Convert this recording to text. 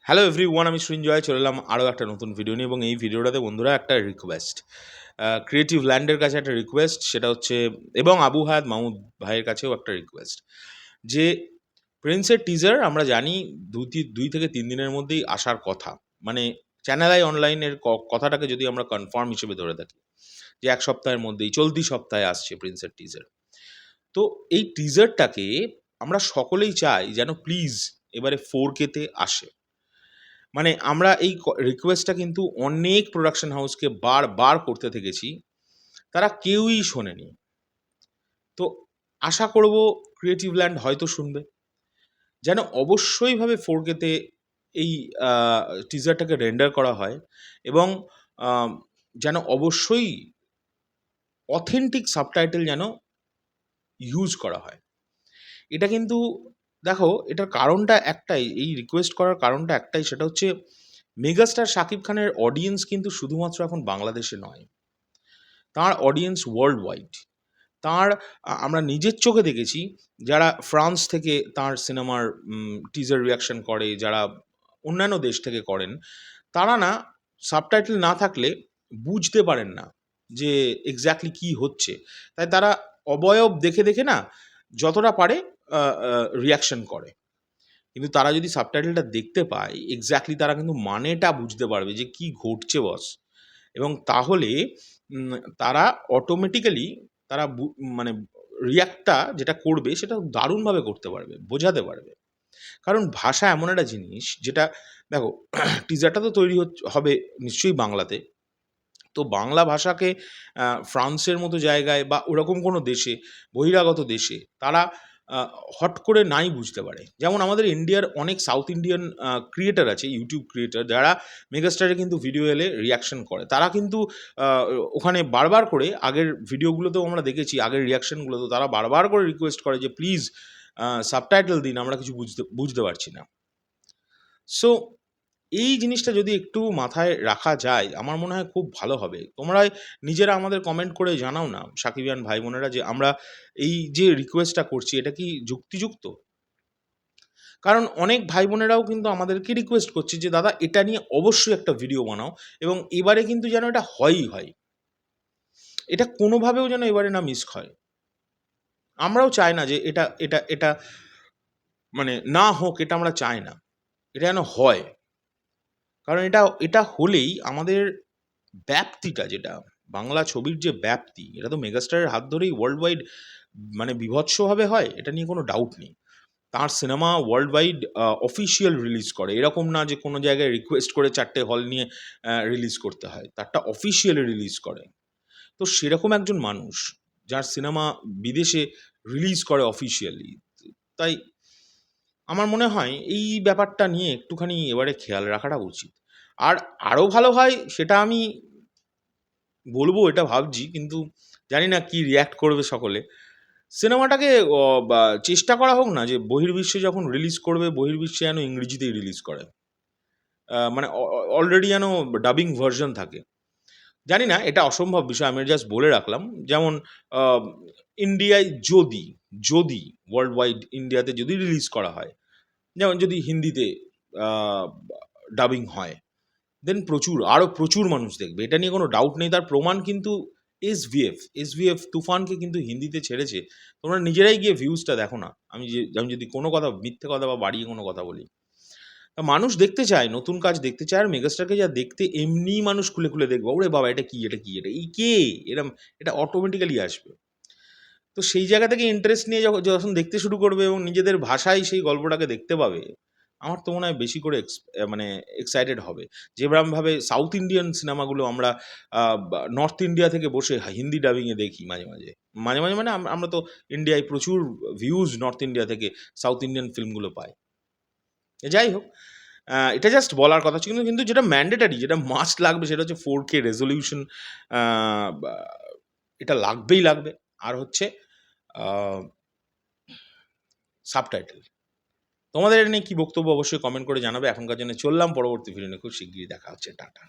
Hello everyone, আমি সৃঞ্জয় চলে এলাম আরও একটা নতুন ভিডিও নিয়ে। এবং এই ভিডিওটাতে বন্ধুরা একটা রিকোয়েস্ট, ক্রিয়েটিভ ল্যান্ডের কাছে একটা রিকোয়েস্ট, সেটা হচ্ছে, এবং আবু হায়াত মাহমুদ ভাইয়ের কাছেও একটা রিকোয়েস্ট, যে প্রিন্সের টিজার আমরা জানি 2 থেকে 3 দিনের মধ্যেই আসার কথা। মানে চ্যানেল আই অনলাইনের কথাটাকে যদি আমরা কনফার্ম হিসেবে ধরে থাকি যে 1 সপ্তাহের মধ্যেই, চলতি সপ্তাহে আসছে প্রিন্সের টিজার। তো এই টিজারটাকে আমরা সকলেই চাই যেন প্লিজ এবারে 4K তে আসে। মানে আমরা এই রিকোয়েস্টটা কিন্তু অনেক প্রোডাকশন হাউসকে বারবার করতে থেকেছি, তারা কেউই শোনেনি। তো আশা করব ক্রিয়েটিভ ল্যান্ড হয়তো শুনবে, যেন অবশ্যইভাবে 4K তে এই টিজারটাকে রেন্ডার করা হয়, এবং যেন অবশ্যই অথেন্টিক সাবটাইটেল যেন ইউজ করা হয়। এটা কিন্তু দেখো, এটার কারণটা একটাই, এই রিকোয়েস্ট করার কারণটা একটাই, সেটা হচ্ছে মেগাস্টার শাকিব খানের অডিয়েন্স কিন্তু শুধুমাত্র এখন বাংলাদেশে নয়, তাঁর অডিয়েন্স ওয়ার্ল্ড ওয়াইড। তাঁর আমরা নিজের চোখে দেখেছি, যারা ফ্রান্স থেকে তাঁর সিনেমার টিজার রিয়াকশন করে, যারা অন্যান্য দেশ থেকে করেন, তারা না সাবটাইটেল না থাকলে বুঝতে পারেন না যে এক্স্যাক্টলি কী হচ্ছে। তাই তারা অবয়ব দেখে দেখে না যতটা পারে রিয়াকশন করে। কিন্তু তারা যদি সাবটাইটেলটা দেখতে পায়, এক্স্যাক্টলি তারা কিন্তু মানেটা বুঝতে পারবে যে কী ঘটছে বস। এবং তাহলে তারা অটোমেটিক্যালি তারা মানে রিয়্যাক্টটা যেটা করবে সেটা দারুণভাবে করতে পারবে, বোঝাতে পারবে। কারণ ভাষা এমন একটা জিনিস যেটা, দেখো, টিজারটা তো তৈরি হবে নিশ্চয়ই বাংলাতে। তো বাংলা ভাষাকে ফ্রান্সের মতো জায়গায় বা ওরকম কোনো দেশে, বহিরাগত দেশে, তারা হট করে নাই বুঝতে পারে। যেমন আমাদের ইন্ডিয়ার অনেক সাউথ ইন্ডিয়ান ক্রিয়েটার আছে, ইউটিউব ক্রিয়েটার, যারা মেগাস্টারে কিন্তু ভিডিও এলে রিয়াকশন করে। তারা কিন্তু ওখানে বারবার করে, আগের ভিডিওগুলোতেও আমরা দেখেছি, আগের রিয়াকশনগুলোতেও তারা বারবার করে রিকোয়েস্ট করে যে প্লিজ সাবটাইটেল দিন, আমরা কিছু বুঝতে পারছি না। সো এই জিনিসটা যদি একটু মাথায় রাখা যায়, আমার মনে হয় খুব ভালো হবে। তোমরা নিজেরা আমাদের কমেন্ট করে জানাও না, সাকিবিয়ান ভাই বোনেরা, যে আমরা এই যে রিকোয়েস্টটা করছি এটা কি যুক্তিযুক্ত? কারণ অনেক ভাই বোনেরাও কিন্তু আমাদেরকে রিকোয়েস্ট করছে যে দাদা এটা নিয়ে অবশ্যই একটা ভিডিও বানাও, এবং এবারে কিন্তু যেন এটা হয়ই হয়। এটা কোনোভাবেও যেন এবারে না মিস হয়। আমরাও চাই না যে এটা এটা এটা মানে না হোক, এটা আমরা চাই না। এটা যেন হয়। কারণ এটা এটা হলেই আমাদের ব্যাপ্তিটা, যেটা বাংলা ছবির যে ব্যাপ্তি, এটা তো মেগাস্টারের হাত ধরেই ওয়ার্ল্ড ওয়াইড মানে বীভৎসভাবে হয়, এটা নিয়ে কোনো ডাউট নেই। তার cinema world wide official release করে, এরকম না যে কোনো জায়গায় রিকোয়েস্ট করে 4টে হল নিয়ে রিলিজ করতে হয়, তারটা অফিসিয়ালি রিলিজ করে। তো সেরকম একজন মানুষ যার সিনেমা বিদেশে রিলিজ করে অফিসিয়ালি, তাই আমার মনে হয় এই ব্যাপারটা নিয়ে একটুখানি এবারে খেয়াল রাখাটা উচিত। আর আরও ভালো হয় সেটা আমি বলবো, এটা ভাবছি, কিন্তু জানি না কি রিয়্যাক্ট করবে সকলে। সিনেমাটাকে চেষ্টা করা হোক না যে বহির্বিশ্বে যখন রিলিজ করবে, বহির্বিশ্বে যেন ইংরেজিতেই রিলিজ করে। মানে অলরেডি যেন ডাবিং ভার্সন থাকে। জানি না, এটা অসম্ভব বিষয়, আমি জাস্ট বলে রাখলাম। যেমন ইন্ডিয়ায় যদি যদি ওয়ার্ল্ড ওয়াইড ইন্ডিয়াতে যদি রিলিজ করা হয়, যেমন যদি হিন্দিতে ডাবিং হয়, দেন আরও প্রচুর মানুষ দেখবে, এটা নিয়ে কোনো ডাউট নেই। তার প্রমাণ কিন্তু এসভিএফ তুফানকে কিন্তু হিন্দিতে ছেড়েছে। তোমরা নিজেরাই গিয়ে ভিউজটা দেখো না। আমি যদি কোনো কথা মিথ্যে কথা বা বাড়িয়ে কোনো কথা বলি, তা মানুষ দেখতে চায়, নতুন কাজ দেখতে চায়। আর মেগাস্টারকে যা দেখতে এমনিই মানুষ খুলে খুলে দেখবে, ওরে বাবা এটা কি, এটা কি, এটা এই কে, এরম, এটা অটোমেটিক্যালি আসবে। তো সেই জায়গা থেকে ইন্টারেস্ট নিয়ে যখন দেখতে শুরু করবে এবং নিজেদের ভাষায় সেই গল্পটাকে দেখতে পাবে, আমার তো মনে হয় বেশি করে মানে এক্সাইটেড হবে। যেরকমভাবে সাউথ ইন্ডিয়ান সিনেমাগুলো আমরা নর্থ ইন্ডিয়া থেকে বসে হিন্দি ডাবিংয়ে দেখি মাঝে মাঝে। মাঝে মাঝে মানে আমরা তো ইন্ডিয়ায় প্রচুর ভিউজ নর্থ ইন্ডিয়া থেকে সাউথ ইন্ডিয়ান ফিল্মগুলো পাই। যাই হোক, এটা জাস্ট বলার কথা ছিল। কিন্তু যেটা ম্যান্ডেটারি, যেটা মাস্ট লাগবে, সেটা হচ্ছে 4K রেজলিউশন। এটা লাগবেই লাগবে। আর হচ্ছে সাবটাইটেল। তোমাদের এটা নিয়ে কী বক্তব্য অবশ্যই কমেন্ট করে জানাবে। এখনকার জন্য চললাম, পরবর্তী ভিডিও নিয়ে খুব শিগগিরই দেখা হচ্ছে। টাটা।